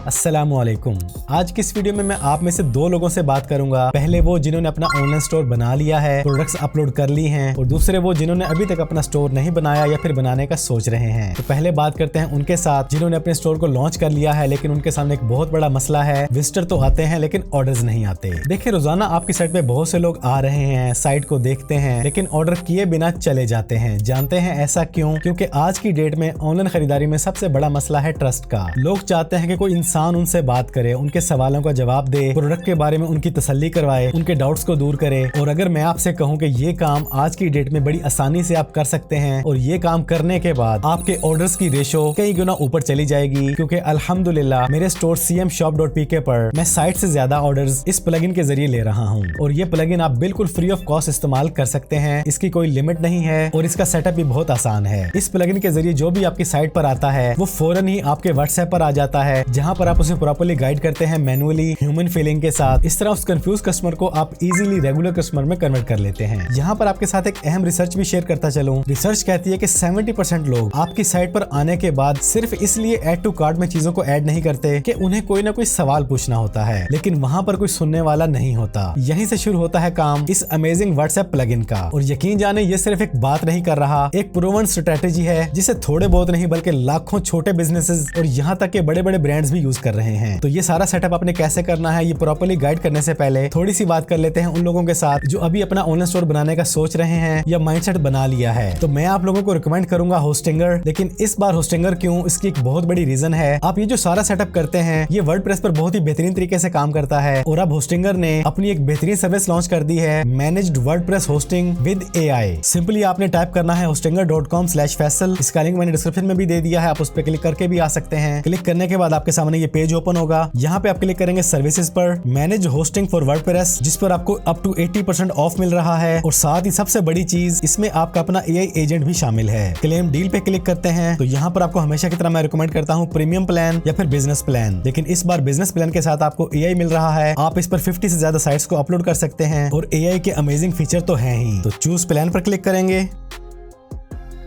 अस्सलामुअलैकुम। आज की इस वीडियो में मैं आप में से दो लोगों से बात करूंगा। पहले वो जिन्होंने अपना ऑनलाइन स्टोर बना लिया है, प्रोडक्ट्स अपलोड कर ली हैं, और दूसरे वो जिन्होंने अभी तक अपना स्टोर नहीं बनाया या फिर बनाने का सोच रहे हैं। तो पहले बात करते हैं उनके साथ जिन्होंने अपने स्टोर को लॉन्च कर लिया है, लेकिन उनके सामने एक बहुत बड़ा मसला है। विजिटर तो आते हैं लेकिन ऑर्डर्स नहीं आते। देखिए, रोजाना आपकी साइट पे बहुत से लोग आ रहे हैं, साइट को देखते हैं, लेकिन ऑर्डर किए बिना चले जाते हैं। जानते हैं ऐसा क्यों? क्योंकि आज की डेट में ऑनलाइन खरीदारी में सबसे बड़ा मसला है ट्रस्ट का। लोग चाहते हैं कि कोई इंसान उनसे बात करे, उनके सवालों का जवाब दे, प्रोडक्ट के बारे में उनकी तसल्ली करवाए, उनके डाउट्स को दूर करे। और अगर मैं आपसे कहूं कि ये काम आज की डेट में बड़ी आसानी से आप कर सकते हैं, और ये काम करने के बाद आपके ऑर्डर्स की रेशो कई गुना ऊपर चली जाएगी। क्योंकि अल्हम्दुलिल्लाह मेरे स्टोर cmshop.pk पर मैं साइट से ज्यादा ऑर्डर्स इस प्लगइन के जरिए ले रहा हूँ, और ये प्लगइन आप बिल्कुल फ्री ऑफ कॉस्ट इस्तेमाल कर सकते हैं। इसकी कोई लिमिट नहीं है और इसका सेटअप भी बहुत आसान है। इस प्लगइन के जरिए जो भी आपकी साइट पर आता है वो फौरन ही आपके व्हाट्सएप पर आ जाता है, जहाँ पर आप उसे प्रॉपर्ली गाइड करते हैं मैनुअली, ह्यूमन फीलिंग के साथ। इस तरह उस कंफ्यूज कस्टमर को आप इजीली रेगुलर कस्टमर में कन्वर्ट कर लेते हैं। यहाँ पर आपके साथ एक अहम रिसर्च भी शेयर करता चलूं। रिसर्च कहती है कि 70% लोग आपकी साइट पर आने के बाद सिर्फ इसलिए ऐड टू कार्ट में चीजों को ऐड नहीं करते कि उन्हें कोई ना कोई सवाल पूछना होता है, लेकिन वहाँ पर कोई सुनने वाला नहीं होता। यहीं से शुरू होता है काम इस अमेजिंग व्हाट्सएप प्लगइन का। और यकीन जाने ये सिर्फ एक बात नहीं कर रहा, एक प्रूवन स्ट्रेटेजी है जिसे थोड़े बहुत नहीं बल्कि लाखों छोटे बिजनेसेस और यहाँ तक के बड़े बड़े ब्रांड्स भी यूज कर रहे हैं। तो ये सारा सेटअप आपने कैसे करना है, ये प्रॉपर्ली गाइड करने से पहले थोड़ी सी बात कर लेते हैं उन लोगों के साथ जो अभी अपना ऑनलाइन स्टोर बनाने का सोच रहे हैं या माइंडसेट बना लिया है। तो मैं आप लोगों को रिकमेंड करूंगा होस्टिंगर। लेकिन इस बार होस्टिंगर क्यों, इसकी एक बहुत बड़ी रीजन है। आप ये जो सारा सेटअप करते हैं ये वर्डप्रेस पर बहुत ही बेहतरीन तरीके से काम करता है, और अब होस्टिंगर ने अपनी एक बेहतरीन सर्विस लॉन्च कर दी है, managed WordPress hosting with AI। Simply आपने टाइप करना है hostinger.com/faisal। इसका लिंक मैंने डिस्क्रिप्शन में भी दे दिया है, आप उस पर क्लिक करके भी आ सकते हैं। क्लिक करने के बाद आपके सामने ये पेज ओपन होगा। यहाँ पे आप क्लिक करेंगे सर्विसेज पर, मैनेज होस्टिंग फॉर वर्डप्रेस, जिस पर आपको अप टू 80% ऑफ मिल रहा है। और साथ ही सबसे बड़ी चीज, इसमें आपका अपना AI एजेंट भी शामिल है। क्लेम डील पे क्लिक करते हैं तो यहाँ पर आपको हमेशा की तरह मैं रिकमेंड करता हूँ प्रीमियम प्लान या फिर बिजनेस प्लान, लेकिन इस बार बिजनेस प्लान के साथ आपको AI मिल रहा है। आप इस पर 50 से ज्यादा साइट्स को अपलोड कर सकते हैं, और AI के अमेजिंग फीचर तो हैं ही। तो चूज प्लान पर क्लिक करेंगे।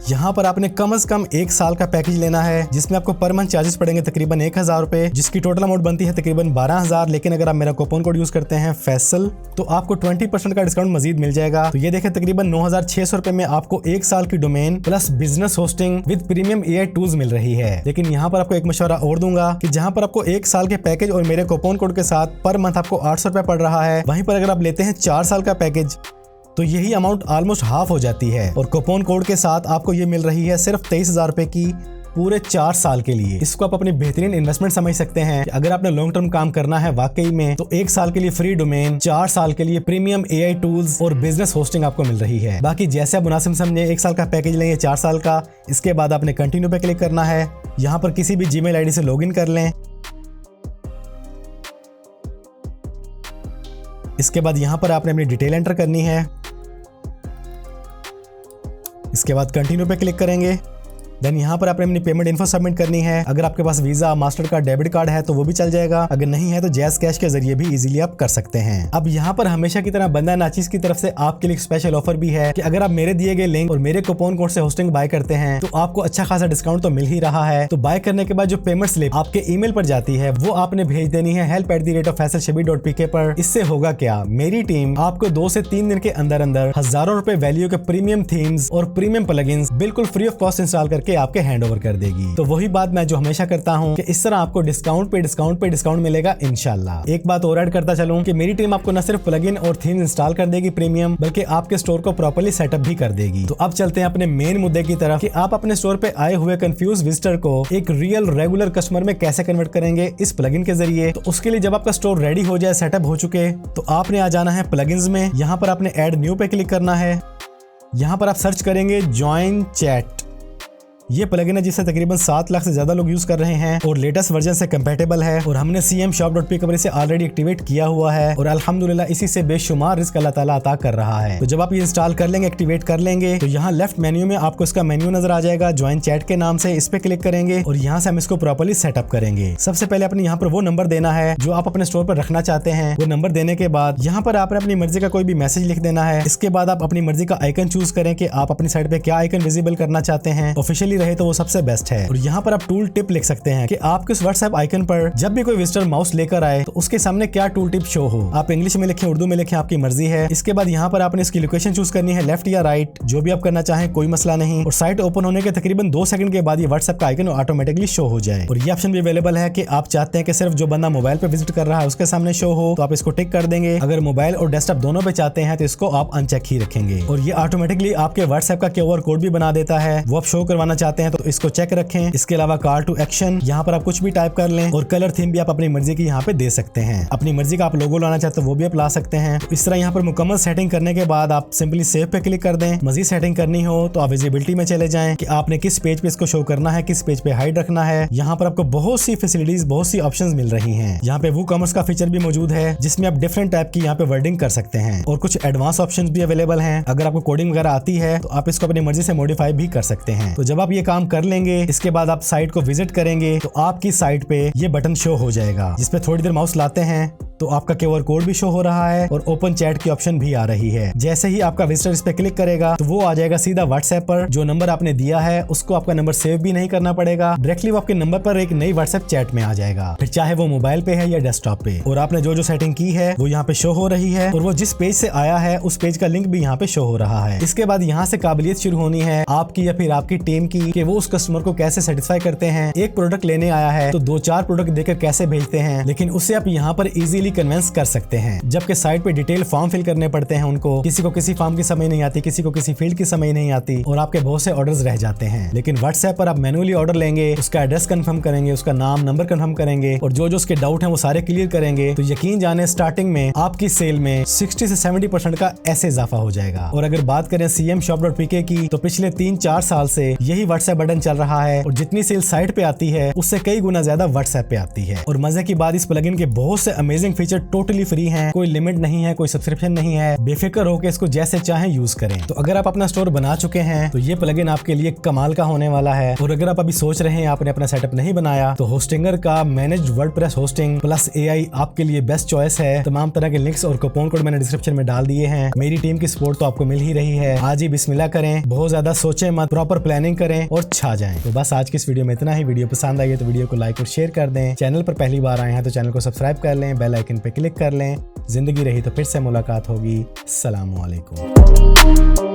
यहाँ पर आपने कम से कम 1 साल का पैकेज लेना है, जिसमें आपको पर मंथ चार्जेस पड़ेंगे तकरीबन 1000 रुपए, जिसकी टोटल अमाउंट बनती है तकरीबन 12000। लेकिन अगर आप मेरा कूपन कोड यूज करते हैं फैसल, तो आपको 20% का डिस्काउंट मजीद मिल जाएगा। तो ये देखें, तकरीबन 9600 रुपए में आपको 1 साल की domain plus business hosting with premium AI tools मिल रही है। लेकिन यहाँ पर आपको एक मशवरा और दूंगा कि जहाँ पर आपको 1 साल के पैकेज और मेरे कूपन कोड के साथ पर मंथ आपको 800 रुपए पड़ रहा है, वहीं पर अगर आप लेते हैं 4 साल का पैकेज तो यही अमाउंट ऑलमोस्ट हाफ हो जाती है। और कूपन कोड के साथ आपको ये मिल रही है सिर्फ 23000 रुपए की पूरे 4 साल के लिए। इसको आप अपनी बेहतरीन इन्वेस्टमेंट समझ सकते हैं। अगर आपने लॉन्ग टर्म काम करना है वाकई में, तो 1 साल के लिए फ्री डोमेन, 4 साल के लिए प्रीमियम AI टूल्स और बिजनेस होस्टिंग आपको मिल रही है। बाकी जैसे आप मुनासिब समझे, 1 साल का पैकेज लेंगे, 4 साल का। इसके बाद आपने कंटिन्यू पे क्लिक करना है। यहाँ पर किसी भी Gmail ID से लॉग इन कर लें। इसके बाद यहाँ पर आपने अपनी डिटेल एंटर करनी है। इसके बाद कंटिन्यू पे क्लिक करेंगे। देन यहाँ पर आपने अपनी पेमेंट इन्फो सबमिट करनी है। अगर आपके पास Visa, Mastercard, debit card है तो वो भी चल जाएगा। अगर नहीं है तो जैज कैश के जरिए भी इजीली आप कर सकते हैं। अब यहाँ पर हमेशा की तरह बंदा नाचीज की तरफ से आपके लिए स्पेशल ऑफर भी है कि अगर आप मेरे दिए गए लिंक और मेरे कूपन कोड से होस्टिंग बाय करते हैं तो आपको अच्छा खासा डिस्काउंट तो मिल ही रहा है। तो बाय करने के बाद जो पेमेंट स्लिप आपके ईमेल पर जाती है वो आपने भेज देनी है help@faisalshabir.pk पर। इससे होगा क्या, मेरी टीम आपको 2 से 3 दिन के अंदर अंदर हजारों रुपए वैल्यू के प्रीमियम थीम्स और प्रीमियम प्लगइन्स बिल्कुल फ्री ऑफ कॉस्ट इंस्टॉल करके आपके हैंड ओवर कर देगी। तो वही बात मैं जो हमेशा करता हूँ कि इस तरह आपको डिस्काउंट पे डिस्काउंट पे डिस्काउंट मिलेगा इंशाल्लाह। एक बात और ऐड करता चलूं कि मेरी टीम आपको न सिर्फ प्लगइन और थीम इंस्टॉल कर देगी प्रीमियम, बल्कि आपके स्टोर को प्रॉपर्ली सेटअप भी कर देगी। तो अब चलते हैं अपने मेन मुद्दे की तरफ कि आप अपने स्टोर पे आए हुए कंफ्यूज विजिटर को एक रियल रेगुलर कस्टमर में कैसे कन्वर्ट करेंगे इस प्लगइन के जरिए। तो उसके लिए जब आपका स्टोर रेडी हो जाए, सेटअप हो चुके, तो आपने आ जाना है प्लगइन्स में। यहाँ पर आपने ऐड न्यू पे क्लिक करना है। यहाँ पर आप सर्च करेंगे जॉइन चैट। ये प्लगइन है जिसे तकरीबन 7 लाख से ज्यादा लोग यूज कर रहे हैं और लेटेस्ट वर्जन से कंपैटिबल है। और हमने cmshop.pk पर इसे ऑलरेडी एक्टिवेट किया हुआ है, और अल्हम्दुलिल्लाह इसी से बेशुमार रिस्क अल्लाह ताला अता कर रहा है। तो जब आप ये इंस्टॉल कर लेंगे, एक्टिवेट कर लेंगे, तो यहाँ लेफ्ट मेन्यू में आपको इसका मेन्यू नजर आ जाएगा ज्वाइन चैट के नाम से। इस पे क्लिक करेंगे और यहाँ से हम इसको प्रॉपर्ली सेटअप करेंगे। सबसे पहले अपने यहाँ पर वो नंबर देना है जो आप अपने स्टोर पर रखना चाहते हैं। वो नंबर देने के बाद यहाँ पर आपने अपनी मर्जी का कोई भी मैसेज लिख देना है। इसके बाद आप अपनी मर्जी का आइकन चूज करें कि आप अपनी साइट पे क्या आइकन विजिबल करना चाहते हैं, ऑफिशियली रहे तो वो सबसे बेस्ट है। और यहाँ पर आप टूल टिप लिख सकते हैं कि आपके उस व्हाट्सएप आइकन पर जब भी कोई विजिटर माउस लेकर आए तो उसके सामने क्या टूल टिप शो हो। आप इंग्लिश में लिखें, उर्दू में लिखें, आपकी मर्जी है। इसके बाद यहाँ पर आपने इसकी लोकेशन चूज करनी है, लेफ्ट या राइट, जो भी आप करना चाहें, कोई मसला नहीं। और साइट ओपन होने के तकरीबन 2 सेकंड के बाद ये व्हाट्सएप का आइकन ऑटोमेटिकली शो हो जाए। और ये ऑप्शन भी अवेलेबल है कि आप चाहते हैं कि सिर्फ जो बंदा मोबाइल पे विजिट कर रहा है उसके सामने शो हो, तो आप इसको टिक कर देंगे। अगर मोबाइल और डेस्कटॉप दोनों पे चाहते हैं तो इसको आप अनचेक ही रखेंगे। और ये ऑटोमेटिकली आपके व्हाट्सएप का QR कोड भी बना देता है, वो आप शो करवाना चाहते हैं तो इसको चेक रखें। इसके अलावा कॉल टू एक्शन, यहाँ पर आप कुछ भी टाइप कर लें। और कलर थीम भी आप अपनी मर्जी की यहाँ पे दे सकते हैं। अपनी मर्जी का आप लोगो लाना चाहते हैं वो भी आप ला सकते हैं। तो इस तरह यहाँ पर मुकम्मल सेटिंग करने के बाद आप सिंपली सेव पे क्लिक कर दें। मजीद सेटिंग करनी हो तो आप विजिबिलिटी में चले जाएं कि आपने किस पेज पे इसको शो करना है, किस पेज पे हाइड रखना है। यहाँ पर आपको बहुत सी फैसिलिटीज, बहुत सी ऑप्शंस मिल रही हैं। यहाँ पे वूकॉमर्स का फीचर भी मौजूद है जिसमें आप डिफरेंट टाइप की यहाँ पे वर्डिंग कर सकते हैं। और कुछ एडवांस ऑप्शंस भी अवेलेबल हैं। अगर आपको कोडिंग वगैरह आती है तो आप इसको अपनी मर्जी से मॉडिफाई भी कर सकते हैं। तो जब आप ये काम कर लेंगे, इसके बाद आप साइट को विजिट करेंगे तो आपकी साइट पे ये बटन शो हो जाएगा, जिसपे थोड़ी देर माउस लाते हैं तो आपका QR कोड भी शो हो रहा है और ओपन चैट की ऑप्शन भी आ रही है। जैसे ही आपका विजिटर इस पे क्लिक करेगा तो वो आ जाएगा सीधा व्हाट्सएप पर। जो नंबर आपने दिया है उसको आपका नंबर सेव भी नहीं करना पड़ेगा, डायरेक्टली वो आपके नंबर पर एक नई व्हाट्सएप चैट में आ जाएगा, फिर चाहे वो मोबाइल पे है या डेस्कटॉप पे। और आपने जो जो सेटिंग की है वो यहाँ पे शो हो रही है और वो जिस पेज से आया है उस पेज का लिंक भी यहाँ पे शो हो रहा है। इसके बाद यहाँ से काबिलियत शुरू होनी है आपकी या फिर आपकी टीम की कि वो उस कस्टमर को कैसे सेटिस्फाई करते हैं। एक प्रोडक्ट लेने आया है तो 2-4 प्रोडक्ट देकर कैसे भेजते हैं, लेकिन उससे आप यहाँ पर इजीली कन्विंस कर सकते हैं। जबकि साइट पे डिटेल फॉर्म फिल करने पड़ते हैं उनको, किसी को किसी फॉर्म की समझ नहीं आती, किसी को किसी फील्ड की समझ नहीं आती और आपके बहुत से ऑर्डर्स रह जाते हैं। लेकिन व्हाट्सएप पर आप मैनुअली ऑर्डर लेंगे, उसका एड्रेस कंफर्म करेंगे, उसका नाम नंबर कंफर्म करेंगे और जो जो उसके डाउट हैं वो सारे क्लियर करेंगे तो यकीन जाने स्टार्टिंग में आपकी सेल में 60 से 70% का ऐसे इजाफा हो जाएगा। और अगर बात करें cmshop.pk की तो पिछले 3-4 साल से यही व्हाट्सएप बटन चल रहा है और जितनी सेल साइट पे आती है उससे कई गुना ज्यादा व्हाट्सएप पे आती है। और मजे की बात, इस प्लगइन के बहुत से अमेजिंग फीचर टोटली फ्री हैं, कोई लिमिट नहीं है, कोई सब्सक्रिप्शन नहीं है, बेफिक्र होकर इसको जैसे चाहें यूज करें। तो अगर आप अपना स्टोर बना चुके हैं तो ये प्लगइन आपके लिए कमाल का होने वाला है। और अगर आप अभी सोच रहे हैं आपने अपना सेटअप नहीं बनाया तो होस्टिंगर का managed WordPress hosting plus AI आपके लिए बेस्ट चॉइस है। तमाम तरह के लिंक्स और कूपन कोड मैंने डिस्क्रिप्शन में डाल दिए हैं। मेरी टीम की सपोर्ट तो आपको मिल ही रही है। आज ही बिस्मिल्लाह करें, बहुत ज्यादा सोचें मत, प्रॉपर प्लानिंग करें और छा जाएं। तो बस आज की इस वीडियो में इतना ही। वीडियो पसंद आई है तो वीडियो को लाइक और शेयर कर दें। चैनल पर पहली बार आए हैं तो चैनल को सब्सक्राइब कर लें, बेल आइकन पे क्लिक कर लें। जिंदगी रही तो फिर से मुलाकात होगी। अस्सलाम वालेकुम।